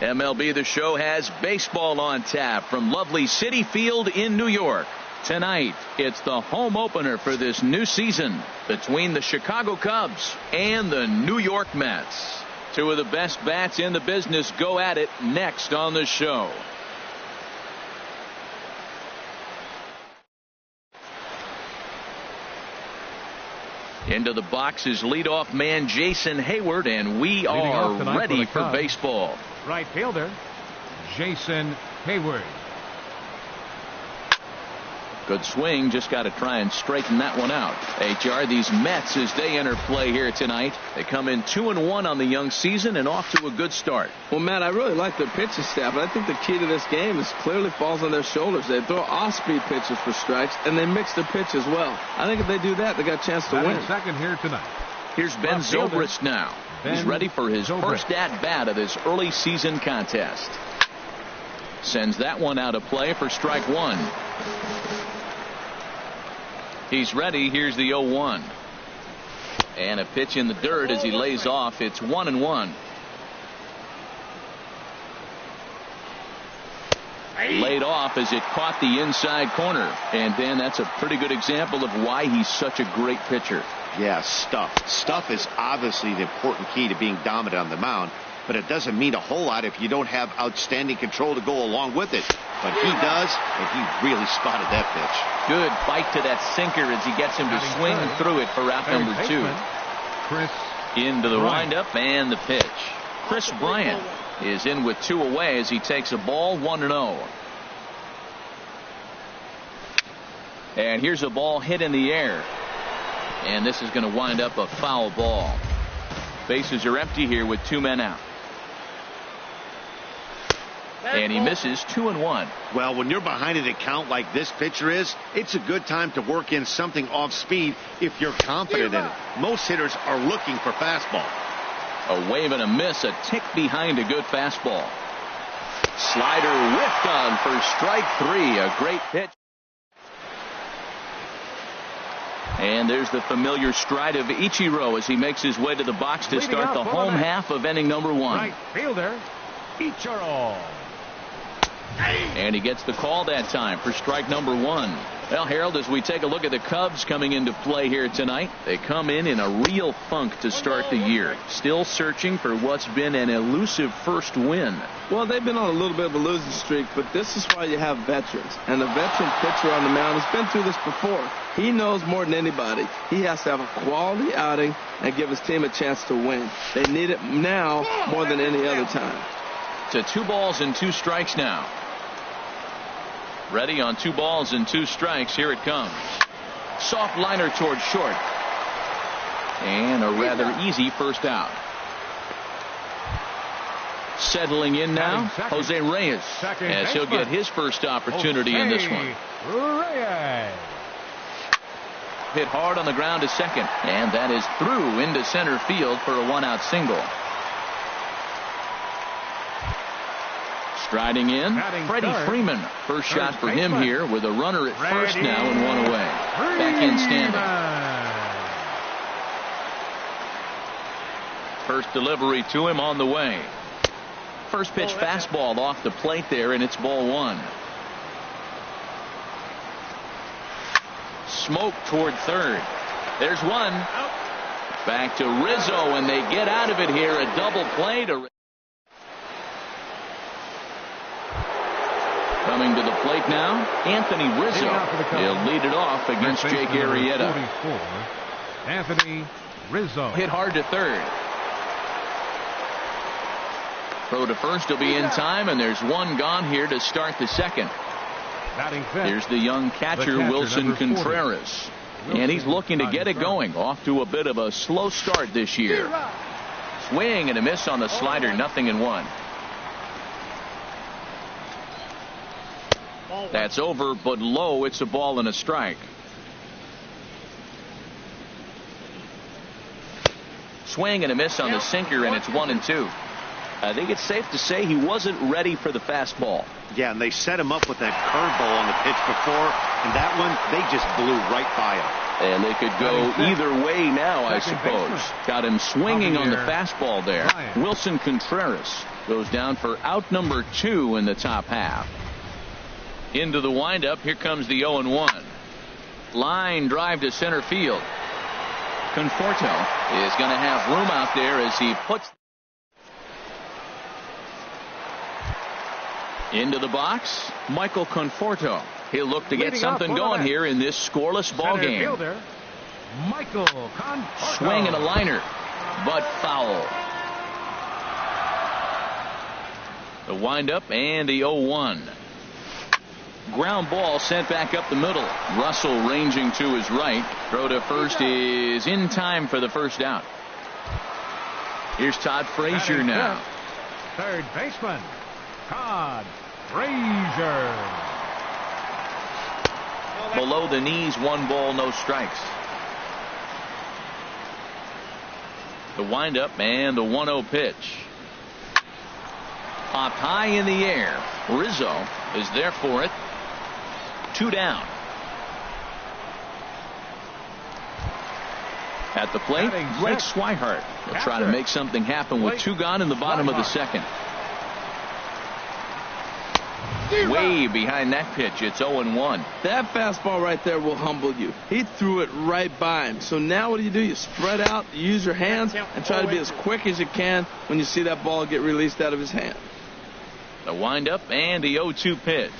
MLB The Show has baseball on tap from lovely Citi Field in New York. Tonight, it's the home opener for this new season between the Chicago Cubs and the New York Mets. Two of the best bats in the business go at it next on the show. Into the box is leadoff man Jason Hayward, and we are ready for baseball. Right fielder, Jason Hayward. Good swing, just got to try and straighten that one out. HR, these Mets, as they enter play here tonight, they come in 2-1 on the young season and off to a good start. Well, Matt, I really like their pitching staff, but I think the key to this game is clearly falls on their shoulders. They throw off-speed pitches for strikes, and they mix their pitch as well. I think if they do that, they got a chance to win. Second here tonight. Here's Ben Zobrist now. He's ready for his first at-bat of this early season contest. Sends that one out of play for strike one. He's ready. Here's the 0-1. And a pitch in the dirt as he lays off. It's 1-1. Laid off as it caught the inside corner. And Ben, that's a pretty good example of why he's such a great pitcher. Yeah, stuff. Stuff is obviously the important key to being dominant on the mound, but it doesn't mean a whole lot if you don't have outstanding control to go along with it. But he does, and he really spotted that pitch. Good bite to that sinker as he gets him to swing through it for out number 2. Chris into the Bryant. windup and the pitch. Chris Bryant is in with 2 away as he takes a ball 1-0. And here's a ball hit in the air. And this is going to wind up a foul ball. Bases are empty here with 2 men out. And he misses 2-1. Well, when you're behind an account like this pitcher is, it's a good time to work in something off speed if you're confident in it. Most hitters are looking for fastball. A wave and a miss, a tick behind a good fastball. Slider whiffed on for strike 3. A great pitch. And there's the familiar stride of Ichiro as he makes his way to the box to start the home half of inning number 1. Right fielder, Ichiro. And he gets the call that time for strike number 1. Well, Harold, as we take a look at the Cubs coming into play here tonight, they come in a real funk to start the year. Still searching for what's been an elusive first win. Well, they've been on a little bit of a losing streak, but this is why you have veterans. And the veteran pitcher on the mound has been through this before. He knows more than anybody. He has to have a quality outing and give his team a chance to win. They need it now more than any other time. To 2 balls and 2 strikes now. Ready on 2 balls and 2 strikes. Here it comes. Soft liner towards short. And a rather easy first out. Settling in now, Jose Reyes, as he'll get his first opportunity in this one. Reyes. Hit hard on the ground to second, and that is through into center field for a 1-out single. Striding in, Freddie Freeman. First shot for him here with a runner at first now and 1 away. Back in standing. First delivery to him on the way. First pitch fastball off the plate there, and it's ball 1. Smoke toward third. There's one. Back to Rizzo, and they get out of it here. A double play to coming to the plate now, Anthony Rizzo. He'll lead it off against Jake Arrieta. Anthony Rizzo. Hit hard to third. Throw to first will be in time, and there's one gone here to start the second. Here's the young catcher, Wilson Contreras. And he's looking to get it going. Off to a bit of a slow start this year. Swing and a miss on the slider, 0-1. That's over, but low. It's a ball and a strike. Swing and a miss on the sinker, and it's 1-2. I think it's safe to say he wasn't ready for the fastball. Yeah, and they set him up with that curveball on the pitch before, and that one, they just blew right by him. And they could go either way now, I suppose. Got him swinging on the fastball there. Wilson Contreras goes down for out number 2 in the top half. Into the windup. Here comes the 0-1. Line drive to center field. Conforto is going to have room out there as he puts into the box. Michael Conforto. He'll look to get something going here in this scoreless ball game. Michael Conforto. Swing and a liner, but foul. The windup and the 0-1. Ground ball sent back up the middle. Russell ranging to his right. Throw to first is in time for the first out. Here's Todd Frazier now. Third baseman, Todd Frazier. Below the knees, 1 ball, no strikes. The windup and the 1-0 pitch. Popped high in the air. Rizzo is there for it. 2 down. At the plate, Blake Swihart will try to make something happen with 2 gone in the bottom of the second. Way behind that pitch. It's 0-1. That fastball right there will humble you. He threw it right by him. So now what do? You spread out, use your hands, and try to be as quick as you can when you see that ball get released out of his hand. The windup and the 0-2 pitch.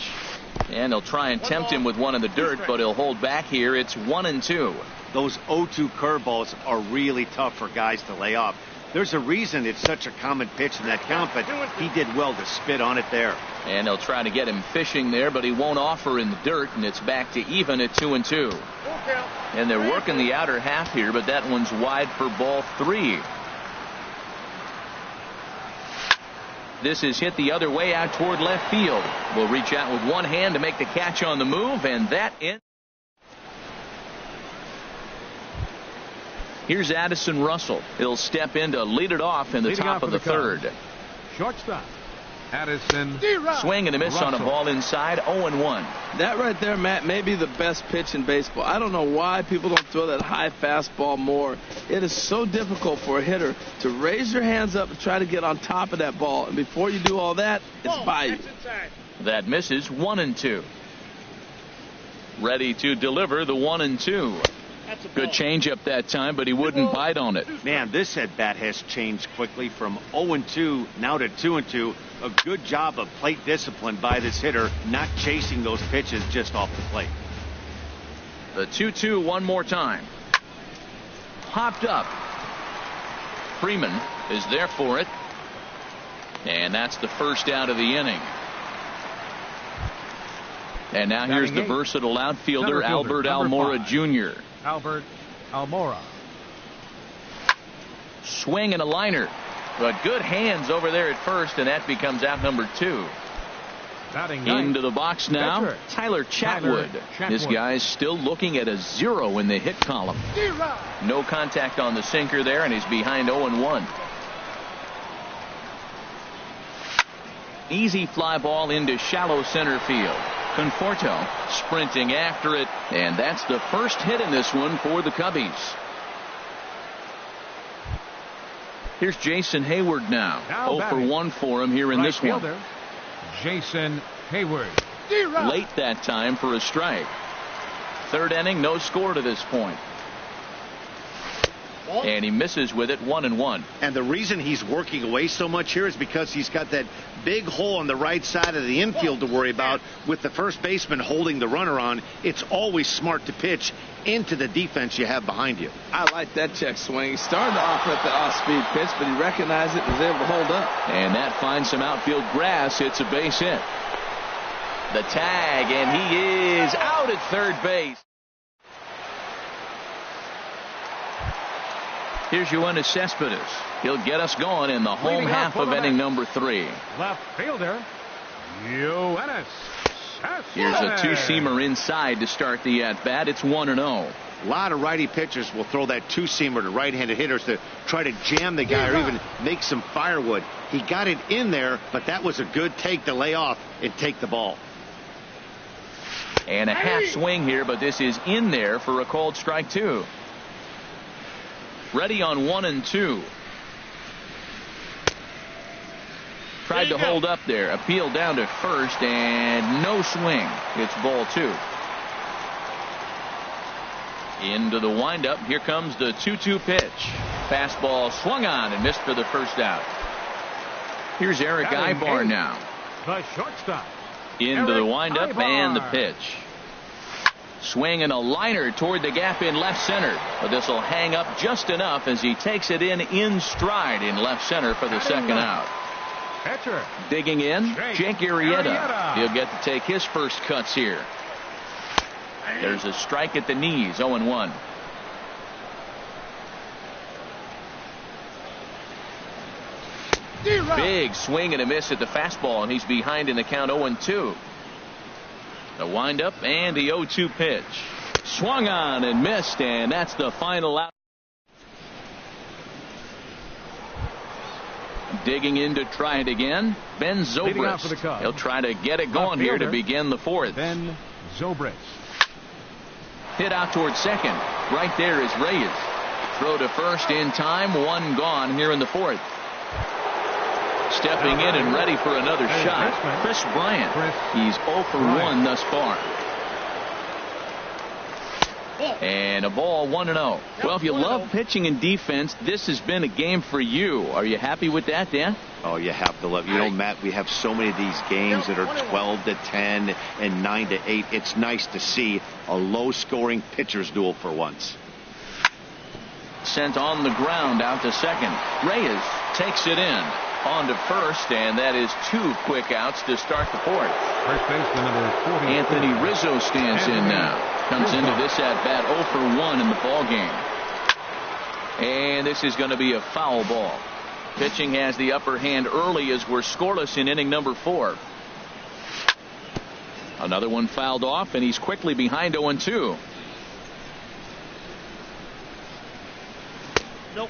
And they'll try and tempt him with one in the dirt, but he'll hold back here. It's 1-2. Those 0-2 curveballs are really tough for guys to lay off. There's a reason it's such a common pitch in that count, but he did well to spit on it there. And they'll try to get him fishing there, but he won't offer in the dirt, and it's back to even at 2-2. And they're working the outer half here, but that one's wide for ball 3. This is hit the other way out toward left field. Will reach out with one hand to make the catch on the move, and that ends. Here's Addison Russell. He'll step in to lead it off in the top of the third. Shortstop Addison. Swing and a miss on a ball inside. 0-1. That right there, Matt, may be the best pitch in baseball. I don't know why people don't throw that high fastball more. It is so difficult for a hitter to raise your hands up and try to get on top of that ball. And before you do all that, it's by you. That misses. 1-2. Ready to deliver the 1-2. Good changeup that time, but he wouldn't bite on it. Man, this at bat has changed quickly from 0-2 now to 2-2. A good job of plate discipline by this hitter, not chasing those pitches just off the plate. The 2-2 one more time. Popped up. Freeman is there for it. And that's the first out of the inning. And now here's the versatile outfielder, Albert Almora Jr. Albert Almora. Swing and a liner. But good hands over there at first, and that becomes out number 2. Into the box now, Tyler Chatwood. This guy's still looking at a 0 in the hit column. No contact on the sinker there, and he's behind 0-1. Easy fly ball into shallow center field. Conforto sprinting after it, and that's the first hit in this one for the Cubbies. Here's Jason Hayward now. 0 for 1 for him here in this one. Jason Hayward. Late that time for a strike. Third inning, no score to this point. And he misses with it. 1-1. And the reason he's working away so much here is because he's got that big hole on the right side of the infield to worry about. With the first baseman holding the runner on, it's always smart to pitch into the defense you have behind you. I like that check swing. He started off at the off-speed pitch, but he recognized it and was able to hold up. And that finds some outfield grass. It's a base hit. The tag, and he is out at third base. Here's Yoenis Cespedes. He'll get us going in the home half of inning number 3. Left fielder, Yoenis Cespedes. Here's a two-seamer inside to start the at-bat. It's 1-0. A lot of righty pitchers will throw that two-seamer to right-handed hitters to try to jam the guy or even make some firewood. He got it in there, but that was a good take to lay off and take the ball. And a half swing here, but this is in there for a called strike 2. Ready on 1-2. Tried to hold up there. Appeal down to first, and no swing. It's ball 2. Into the windup. Here comes the 2-2 pitch. Fastball swung on and missed for the first out. Here's Eric Ibar now. The shortstop. Into the windup Ibar. and the pitch. Swing and a liner toward the gap in left center. But this will hang up just enough as he takes it in stride in left center for the second out. Catcher. Digging in, Jake Arrieta. Arrieta. He'll get to take his first cuts here. There's a strike at the knees, 0-1. Big swing and a miss at the fastball, and he's behind in the count 0-2. The windup and the 0-2 pitch. Swung on and missed, and that's the final out. Digging in to try it again, Ben Zobrist. He'll try to get it going here to begin the fourth. Ben Zobrist. Hit out towards second. Right there is Reyes. Throw to first in time. One gone here in the fourth. Stepping in and ready for another shot, Chris Bryant. He's 0 for 1 thus far. And a ball 1-0. Well, if you love pitching and defense, this has been a game for you. Are you happy with that, Dan? Oh, you have to love. You know, Matt, we have so many of these games that are 12-10 and 9-8. It's nice to see a low-scoring pitcher's duel for once. Sent on the ground out to second. Reyes takes it in. On to first, and that is 2 quick outs to start the fourth. First baseman number 40. Anthony Rizzo stands in now. Comes into this at bat 0 for 1 in the ball game. And this is going to be a foul ball. Pitching has the upper hand early as we're scoreless in inning number 4. Another one fouled off, and he's quickly behind 0-2.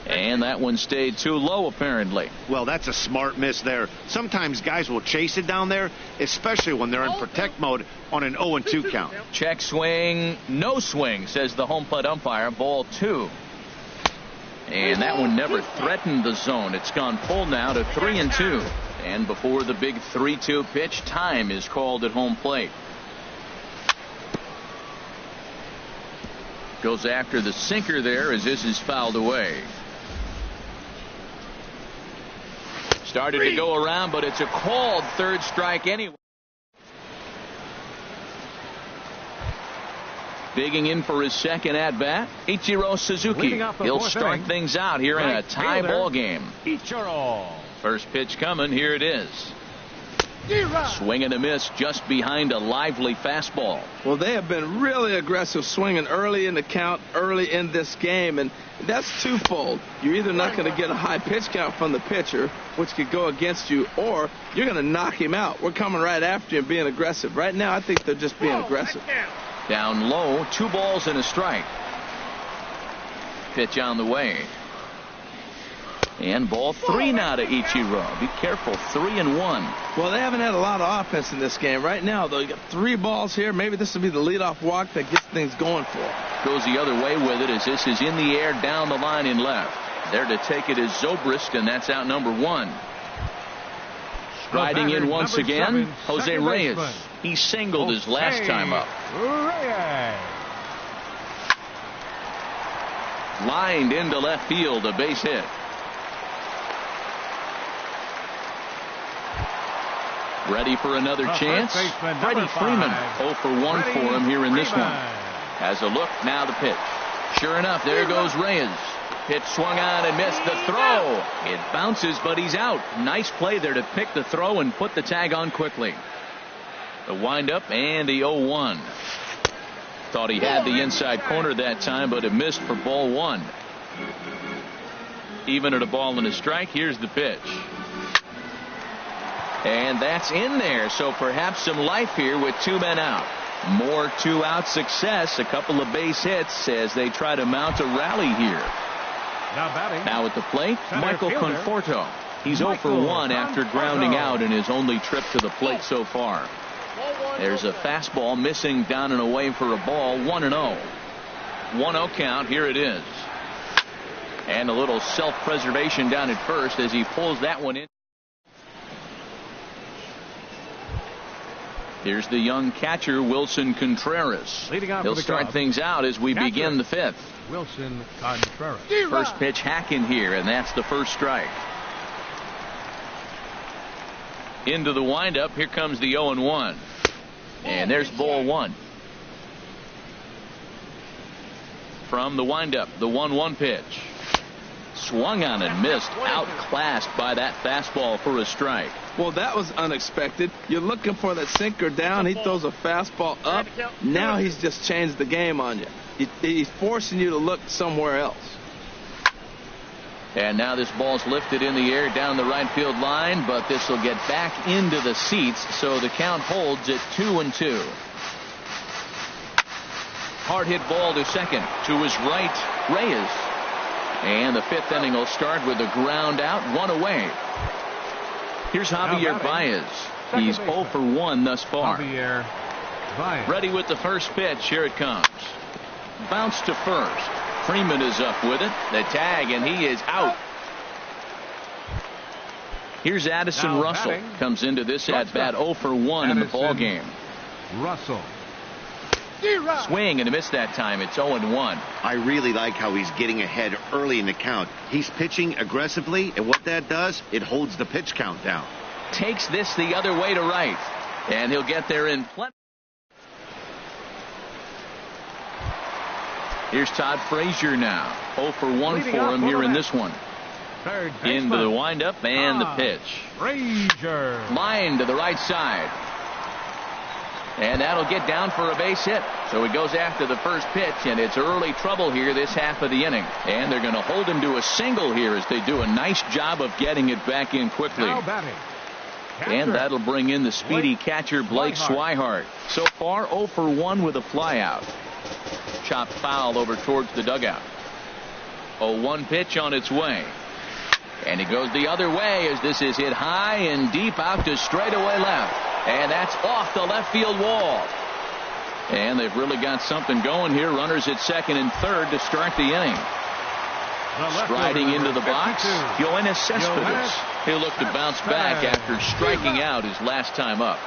And that one stayed too low, apparently. Well, that's a smart miss there. Sometimes guys will chase it down there, especially when they're in protect mode on an 0-2 count. Check swing, no swing, says the home plate umpire. Ball 2. And that one never threatened the zone. It's gone full now to 3-2. And before the big 3-2 pitch, time is called at home plate. Goes after the sinker there as this is fouled away. Started to go around, but it's a called third strike anyway. Digging in for his second at bat, Ichiro Suzuki. He'll start things out here in a tie ball game. Ichiro. First pitch coming. Here it is. Swing and a miss just behind a lively fastball. Well, they have been really aggressive swinging early in the count, early in this game, and that's twofold. You're either not going to get a high pitch count from the pitcher, which could go against you, or you're going to knock him out. We're coming right after you and being aggressive. Right now, I think they're just being aggressive. Down low, 2 balls and a strike. Pitch on the way. And ball 3 now to Ichiro. Be careful, 3-1. Well, they haven't had a lot of offense in this game. Right now, though, you got 3 balls here. Maybe this will be the leadoff walk that gets things going for them. Goes the other way with it as this is in the air down the line in left. There to take it is Zobrist, and that's out number 1. Striding in once again, Jose Reyes. He singled his last time up. Lined into left field, a base hit. Ready for another chance. Freddie Freeman, 0 for 1 for him here in this one. Has a look, now the pitch. Sure enough, there goes Reyes. Pitch swung on and missed the throw. It bounces, but he's out. Nice play there to pick the throw and put the tag on quickly. The windup and the 0-1. Thought he had the inside corner that time, but it missed for ball 1. Even at a ball and a strike, here's the pitch. And that's in there, so perhaps some life here with 2 men out. More 2-out success, a couple of base hits as they try to mount a rally here. Now at the plate, Michael Conforto. He's 0 for 1 after grounding out in his only trip to the plate so far. There's a fastball missing down and away for a ball. 1-0. 1-0 count. Here it is. And a little self-preservation down at first as he pulls that one in. Here's the young catcher, Wilson Contreras. Leading off He'll for the start Cubs, things out as we begin the fifth. Wilson Contreras. First pitch hacking here, and that's the first strike. Into the windup. Here comes the 0-1. And there's ball one. From the windup, the 1-1 pitch. Swung on and missed. Outclassed by that fastball for a strike. Well, that was unexpected. You're looking for that sinker down. He throws a fastball up. Now he's just changed the game on you. He's forcing you to look somewhere else. And now this ball's lifted in the air down the right field line, but this will get back into the seats, so the count holds at 2-2. Hard hit ball to second. To his right, Reyes. And the fifth inning will start with a ground out, one away. Here's Javier Baez. He's 0 for 1 thus far. Javier Baez. Ready with the first pitch. Here it comes. Bounce to first. Freeman is up with it. The tag, and he is out. Here's Addison Now Russell. batting. Comes into this at bat 0 for 1 in the ball game. Russell. Swing and a miss that time. It's 0-1. I really like how he's getting ahead early in the count. He's pitching aggressively, and what that does, it holds the pitch count down. Takes this the other way to right, and he'll get there in plenty. Here's Todd Frazier now. 0 for 1 Leading for off him for here the in Mets. this one. Third Into the baseman. windup and the pitch. Frazier. Line to the right side. And that'll get down for a base hit. So he goes after the first pitch, and it's early trouble here this half of the inning. And they're going to hold him to a single here as they do a nice job of getting it back in quickly. Now batting. And that'll bring in the speedy catcher Blake Swihart. So far 0 for 1 with a flyout. Chopped foul over towards the dugout. 0-1 pitch on its way. And he goes the other way as this is hit high and deep out to straightaway left. And that's off the left field wall. And they've really got something going here. Runners at second and third to start the inning. Striding into the box, Yoenis Cespedes. He'll look to bounce back after striking out his last time up.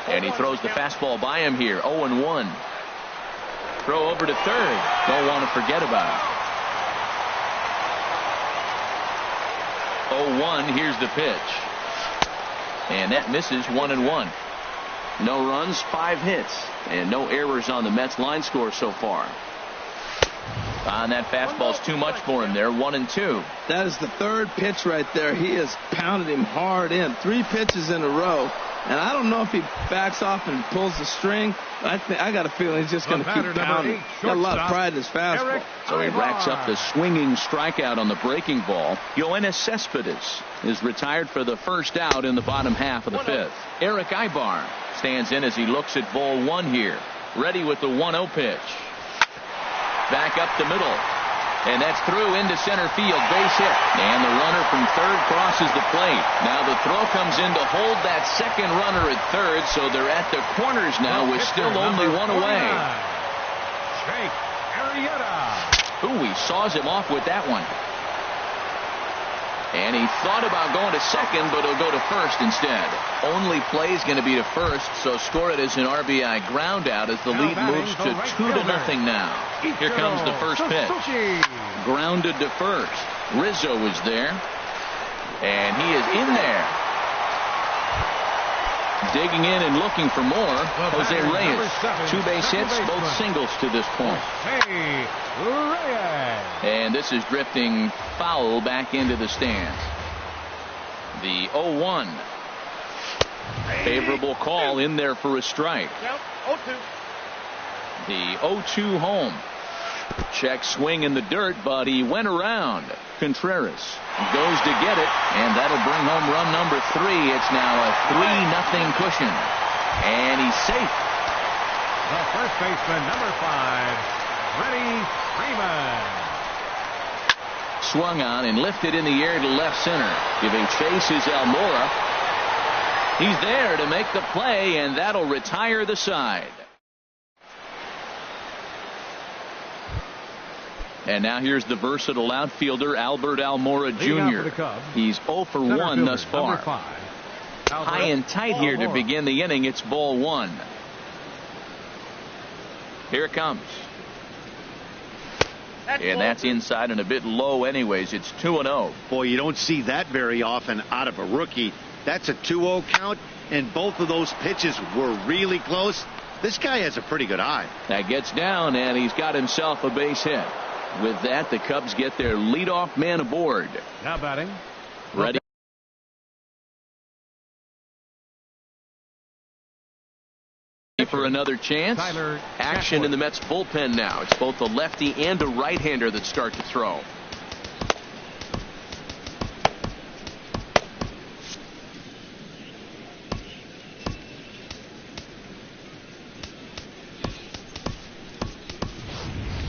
And he throws the fastball by him here. 0-1. Throw over to third. Don't want to forget about it. 0-1. Here's the pitch. And that misses. 1-1. No runs, 5 hits, and no errors on the Mets line score so far. And that fastball's too much for him there. 1-2. That is the third pitch right there. He has pounded him hard in. 3 pitches in a row. And I don't know if he backs off and pulls the string. I got a feeling he's just going to keep pounding. Got a lot of pride in his fastball. So he racks up the swinging strikeout on the breaking ball. Yoenis Cespedes is retired for the first out in the bottom half of the fifth. Eric Ibar stands in as he looks at ball 1 here. Ready with the 1-0 pitch. Back up the middle. And that's through into center field. Base hit. And the runner from third crosses the plate. Now the throw comes in to hold that second runner at third. So they're at the corners now with still only 1 away. Jake Arrieta. Ooh, he saws him off with that one. And he thought about going to second, but he'll go to first instead. Only play is going to be to first, so score it as an RBI ground out as the lead moves to 2-0 now. Here comes the first pitch. Grounded to first. Rizzo is there. And he is in there. Digging in and looking for more. Jose Reyes. 2 base hits, both singles to this point. And this is drifting foul back into the stands. The 0-1. Favorable call in there for a strike. The 0-2 home. Check swing in the dirt, but he went around. Contreras goes to get it, and that'll bring home run number 3. It's now a 3-0 cushion. And he's safe. The first baseman, number 5, Freddie Freeman. Swung on and lifted in the air to left center. Giving chase is Almora. He's there to make the play, and that'll retire the side. And now here's the versatile outfielder, Albert Almora Jr. He's 0 for 1 thus far. High and tight here to begin the inning. It's ball 1. Here it comes. And that's inside and a bit low anyways. It's 2-0. Boy, you don't see that very often out of a rookie. That's a 2-0 count, and both of those pitches were really close. This guy has a pretty good eye. That gets down, and he's got himself a base hit. With that, the Cubs get their leadoff man aboard. Now batting. Ready for another chance. Action in the Mets bullpen now. It's both a lefty and a right-hander that start to throw.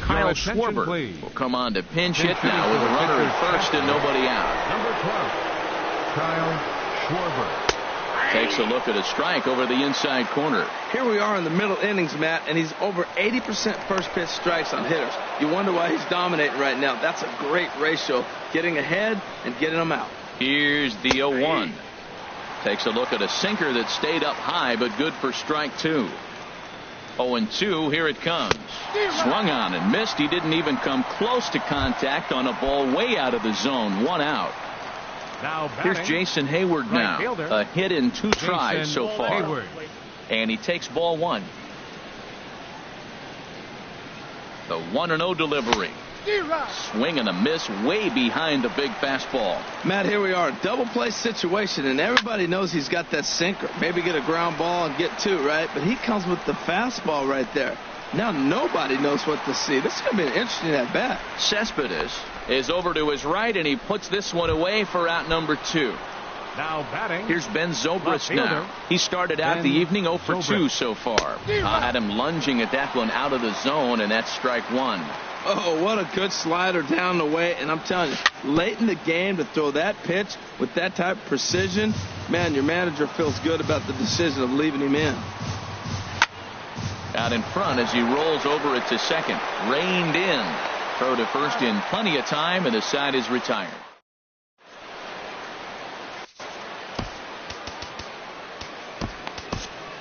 Kyle Schwarber will come on to pinch hit now with a runner at first and nobody out. Number 12, Kyle Schwarber. Takes a look at a strike over the inside corner. Here we are in the middle innings, Matt, and he's over 80% first pitch strikes on hitters. You wonder why he's dominating right now. That's a great ratio, getting ahead and getting them out. Here's the 0-1. Takes a look at a sinker that stayed up high, but good for strike 2. 0-2, here it comes. Swung on and missed. He didn't even come close to contact on a ball way out of the zone. 1 out. Now here's Jason Hayward now. A hit in 2 tries so far. And he takes ball 1. The 1-0 delivery. Swing and a miss way behind the big fastball. Matt, here we are, double play situation, and everybody knows he's got that sinker. Maybe get a ground ball and get 2, right? But he comes with the fastball right there. Now nobody knows what to see. This is going to be an interesting at bat. Cespedes is over to his right, and he puts this one away for out number 2. Now batting. Here's Ben Zobrist now. He started out the evening 0 for 2 so far. Had him lunging at that one out of the zone, and that's strike 1. Oh, what a good slider down the way. And I'm telling you, late in the game to throw that pitch with that type of precision, man, your manager feels good about the decision of leaving him in. Out in front as he rolls over it to second. Reined in. Throw to first in plenty of time, and the side is retired.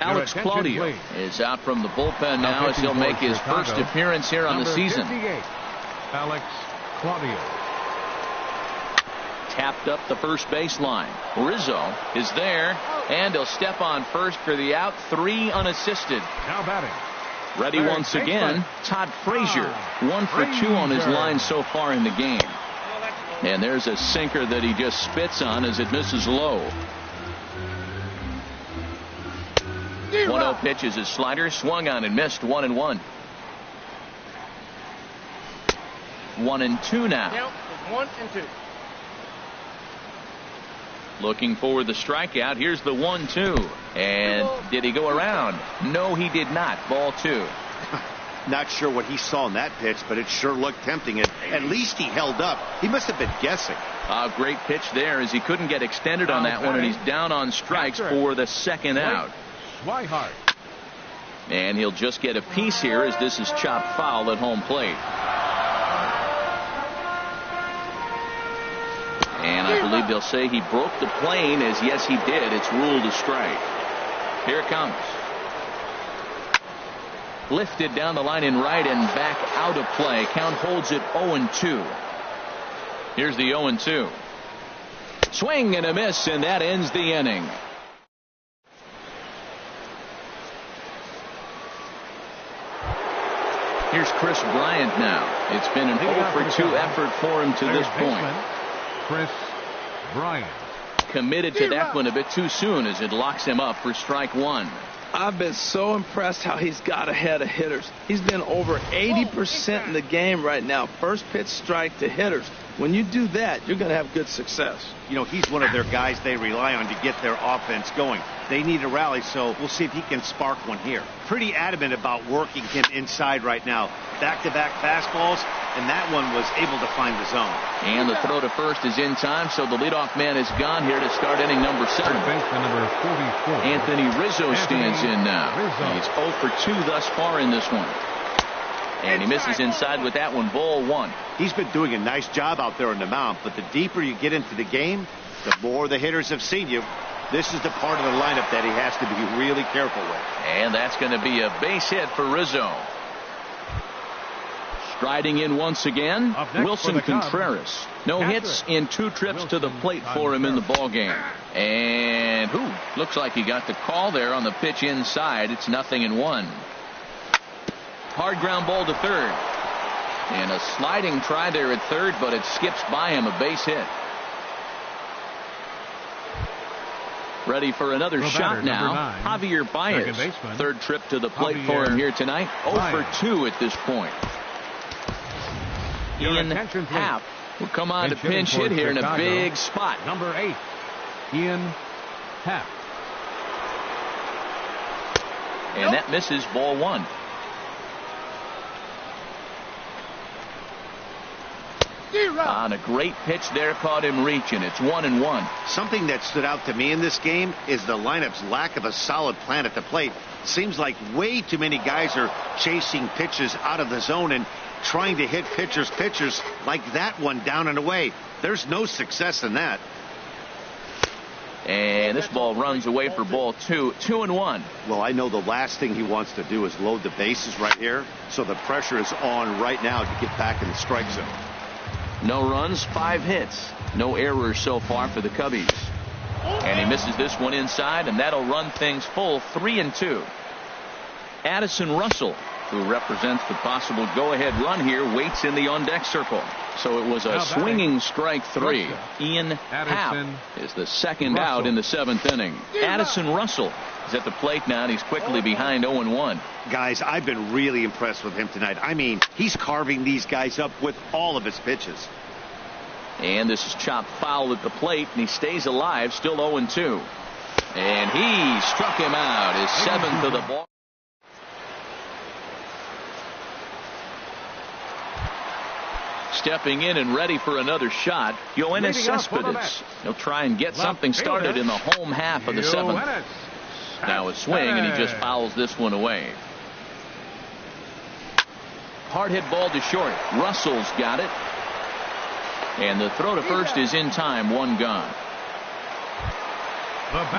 Alex Claudio is out from the bullpen now as he'll make his first appearance here on the season. Alex Claudio. Tapped up the first baseline. Rizzo is there, and he'll step on first for the out. 3 unassisted. Now batting. Ready once again, Todd Frazier. 1 for 2 on his line so far in the game. And there's a sinker that he just spits on as it misses low. 1-0 pitch is his slider, swung on and missed. 1-1. 1-2 now. Count is 1 and 2. Looking for the strikeout. Here's the 1-2. And did he go around? No, he did not. Ball 2. Not sure what he saw in that pitch, but it sure looked tempting. And at least he held up. He must have been guessing. A great pitch there as he couldn't get extended on that one, and he's down on strikes for the second out. Swihart. And he'll just get a piece here as this is chopped foul at home plate. And I believe they'll say he broke the plane, as yes he did. It's ruled a strike. Here it comes. Lifted down the line in right and back out of play. Count holds it 0-2. Here's the 0-2. Swing and a miss, and that ends the inning. Here's Chris Bryant now. It's been an 0 for 2 effort for him to this point. Chris Bryant. Committed to that one a bit too soon as it locks him up for strike 1. I've been so impressed how he's got ahead of hitters. He's been over 80% in the game right now. First pitch strike to hitters. When you do that, you're going to have good success. You know, he's one of their guys they rely on to get their offense going. They need a rally, so we'll see if he can spark one here. Pretty adamant about working him inside right now. Back-to-back fastballs, and that one was able to find the zone. And the throw to first is in time, so the leadoff man is gone here to start inning number 7. Baseman number 44. Anthony Rizzo stands in now. He's 0 for 2 thus far in this one. And he misses inside with that one, ball 1. He's been doing a nice job out there on the mound, but the deeper you get into the game, the more the hitters have seen you. This is the part of the lineup that he has to be really careful with. And that's going to be a base hit for Rizzo. Striding in once again, Wilson Contreras. No hits in 2 trips to the plate for him in the ballgame. And looks like he got the call there on the pitch inside. It's 0-1. Hard ground ball to third. And a sliding try there at third, but it skips by him, a base hit. Ready for another shot now. Javier Baez. Third trip to the plate for him here tonight. 0 for 2 at this point. Ian Happ will come on to pinch hit here in a big spot. Number 8, Ian Happ. And that misses, ball 1. On a great pitch there, caught him reaching. It's 1-1. Something that stood out to me in this game is the lineup's lack of a solid plan at the plate. Seems like way too many guys are chasing pitches out of the zone and trying to hit pitchers like that one down and away. There's no success in that. And this ball runs away for ball 2. 2-1. Well, I know the last thing he wants to do is load the bases right here, so the pressure is on right now to get back in the strike zone. No runs, 5 hits. No errors so far for the Cubbies. And he misses this one inside, and that'll run things full 3-2. Addison Russell, who represents the possible go-ahead run here, waits in the on-deck circle. So it was a swinging strike 3. Ian Happ is the second out in the 7th inning. Addison Russell is at the plate now, and he's quickly behind 0-1. Guys, I've been really impressed with him tonight. I mean, he's carving these guys up with all of his pitches. And this is chopped foul at the plate, and he stays alive, still 0-2. And he struck him out, his 7th of the ball. Stepping in and ready for another shot, Yoenis Cespedes. He'll try and get something started in the home half of the 7th. Now a swing, and he just fouls this one away. Hard hit ball to short. Russell's got it. And the throw to first is in time, 1 gone.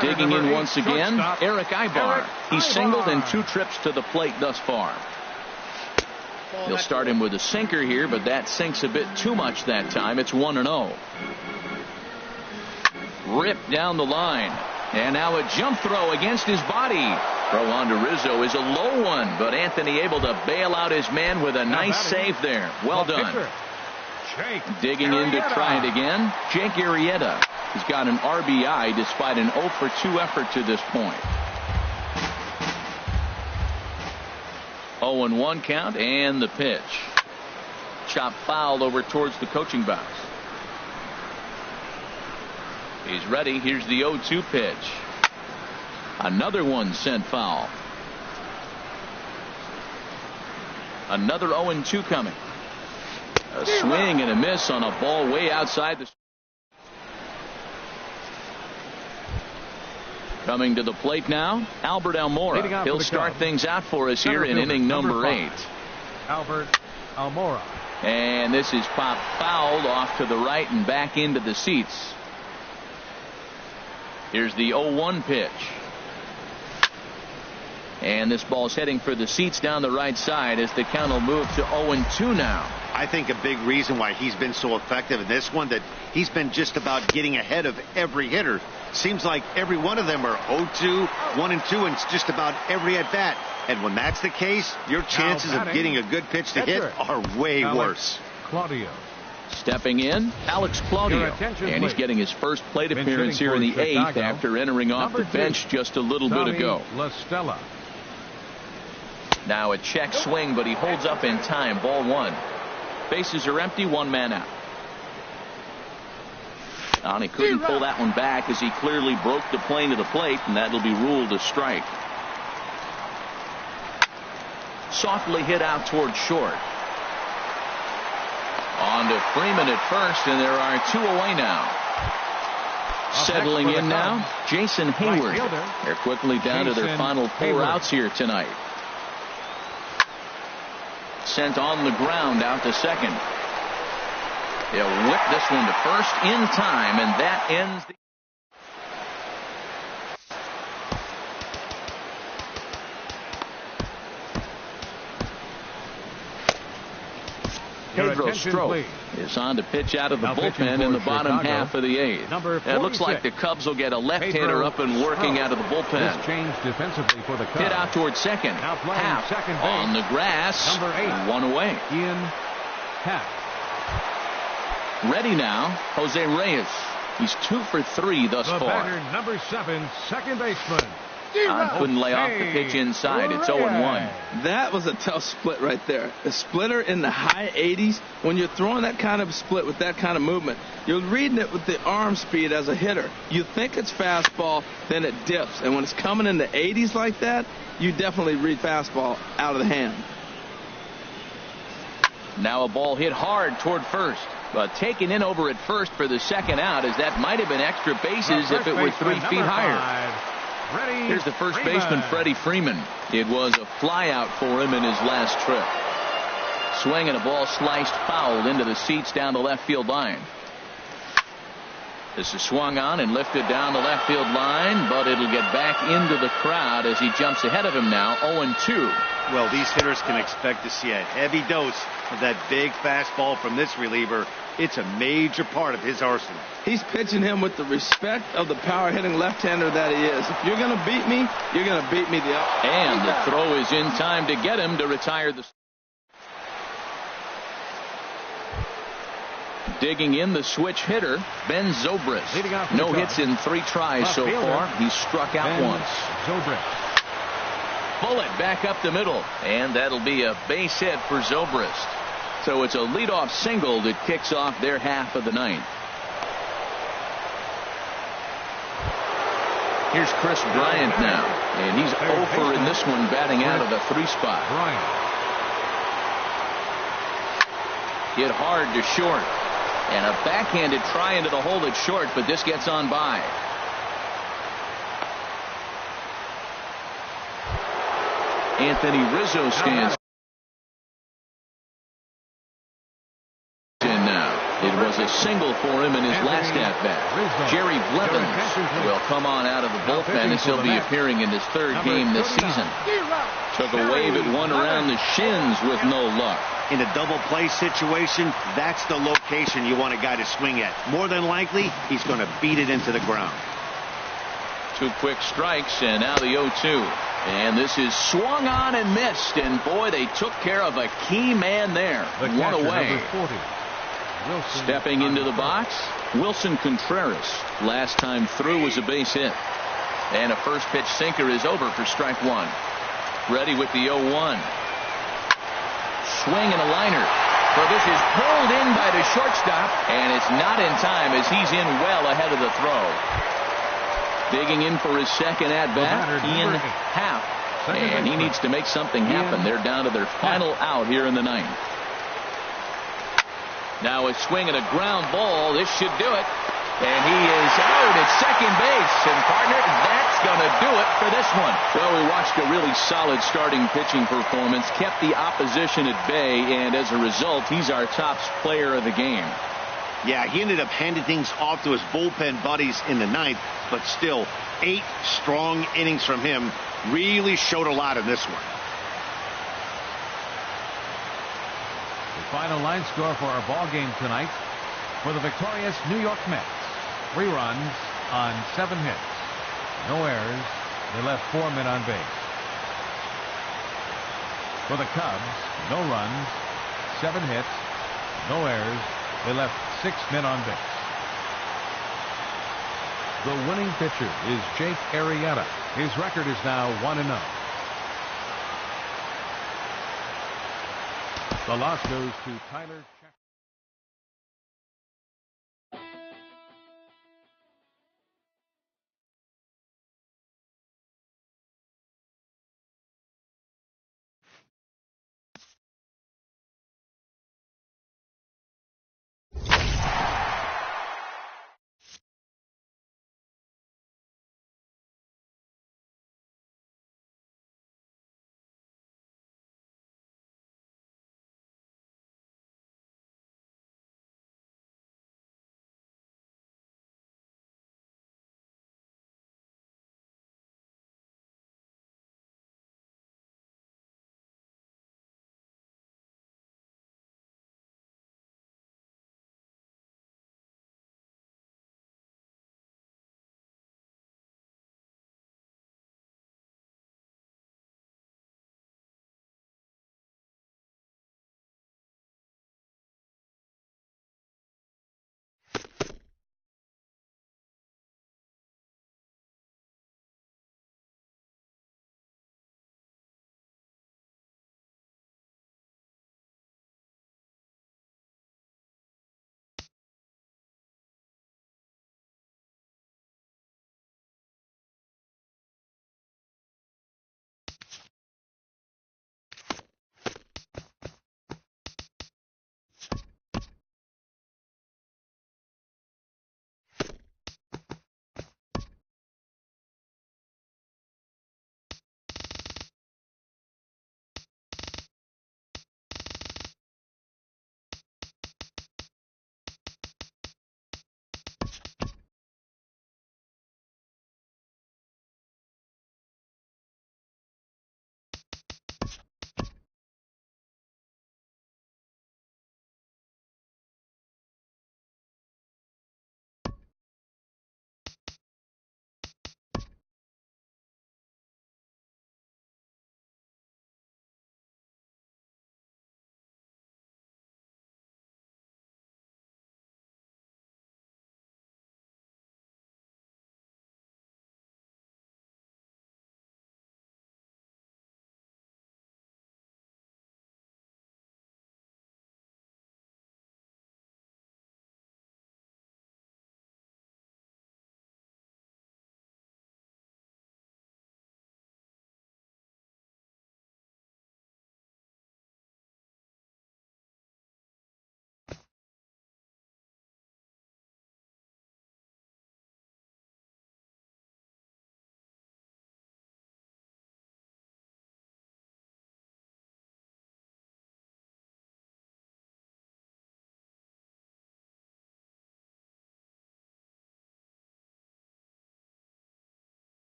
Digging in once again, Eric Ibar. He's singled in 2 trips to the plate thus far. He'll start him with a sinker here, but that sinks a bit too much that time. It's 1-0. Ripped down the line. And now a jump throw against his body. Throw on to Rizzo is a low one, but Anthony able to bail out his man with a nice save there. Well done. Digging in to try it again, Jake Arrieta. He's got an RBI despite an 0 for 2 effort to this point. 0-1 count, and the pitch. Chop fouled over towards the coaching box. He's ready. Here's the 0-2 pitch. Another one sent foul. Another 0-2 coming. A swing and a miss on a ball way outside the. Coming to the plate now, Albert Almora. He'll start things out for us here in inning number 8. Albert Almora. And this is popped fouled off to the right and back into the seats. Here's the 0-1 pitch. And this ball's heading for the seats down the right side as the count will move to 0-2 now. I think a big reason why he's been so effective in this one, that he's been just about getting ahead of every hitter. Seems like every one of them are 0-2, 1-2, and it's just about every at bat. And when that's the case, your chances of getting a good pitch to hit are way worse. Claudio. Stepping in, Alex Claudio, and he's getting his first plate appearance here in the 8th after entering off the bench just a little bit ago. Now a check swing, but he holds up in time. Ball 1. Bases are empty, 1 man out. And he couldn't pull that one back as he clearly broke the plane to the plate, and that'll be ruled a strike. Softly hit out toward short. down to Freeman at first, and there are 2 away now. Settling in now, Jason Hayward. They're quickly down to their final 4 outs here tonight. Sent on the ground out to second. They'll whip this one to first in time, and that ends the... Pedro Strop is on to pitch out of the bullpen in the bottom half of the 8th. It looks like the Cubs will get a left-hander up and working out of the bullpen. Hit out towards second. Half on the grass. 1 away. Ian Happ. Ready now, Jose Reyes. He's 2 for 3 thus far. Batter, number 7, second baseman. Couldn't lay off the pitch inside. It's 0-1. That was a tough split right there. A splitter in the high 80s. When you're throwing that kind of split with that kind of movement, you're reading it with the arm speed as a hitter. You think it's fastball, then it dips. And when it's coming in the 80s like that, you definitely read fastball out of the hand. Now a ball hit hard toward first, but taken in over at first for the second out, as that might have been extra bases if it were 3 feet higher. Here's the first baseman, Freddie Freeman. It was a flyout for him in his last trip. Swing and a ball sliced foul into the seats down the left field line. This is swung on and lifted down the left field line, but it'll get back into the crowd as he jumps ahead of him now, 0-2. Well, these hitters can expect to see a heavy dose of that big fastball from this reliever. It's a major part of his arsenal. He's pitching him with the respect of the power-hitting left-hander that he is. If you're going to beat me, you're going to beat me the other. And the throw is in time to get him to retire the... Digging in the switch hitter, Ben Zobrist. No hits in 3 tries so far. He's struck out once. Bullet back up the middle, and that'll be a base hit for Zobrist. So it's a leadoff single that kicks off their half of the 9th. Here's Chris Bryant now, and he's 0 for in this one, batting out of the 3 spot. Hit hard to short, and a backhanded try into the hole at short, but this gets on by. Anthony Rizzo stands in now. It was a single for him in his last at-bat. Jerry Blevins will come on out of the bullpen as he'll be appearing in his 3rd game this season. Took a wave at one around the shins with no luck. In a double play situation, that's the location you want a guy to swing at. More than likely, he's going to beat it into the ground. 2 quick strikes, and now the 0-2. And this is swung on and missed, and boy, they took care of a key man there. 1 away. Stepping into the box, Wilson Contreras. Last time through was a base hit. And a first pitch sinker is over for strike 1. Ready with the 0-1. Swing and a liner. So this is pulled in by the shortstop, and it's not in time as he's in well ahead of the throw. Digging in for his second at-bat, Ian Happ. And he needs to make something happen. They're down to their final out here in the 9th. Now a swing and a ground ball. This should do it. And he is out at second base. And partner, that's going to do it for this one. Well, we watched a really solid starting pitching performance. Kept the opposition at bay. And as a result, he's our top player of the game. Yeah, he ended up handing things off to his bullpen buddies in the 9th. But still, 8 strong innings from him really showed a lot in this one. The final line score for our ball game tonight: for the victorious New York Mets, 3 runs on 7 hits, no errors. They left 4 men on base. For the Cubs, no runs, 7 hits, no errors. They left 6 men on base. The winning pitcher is Jake Arrieta. His record is now 1-0. The loss goes to Tyler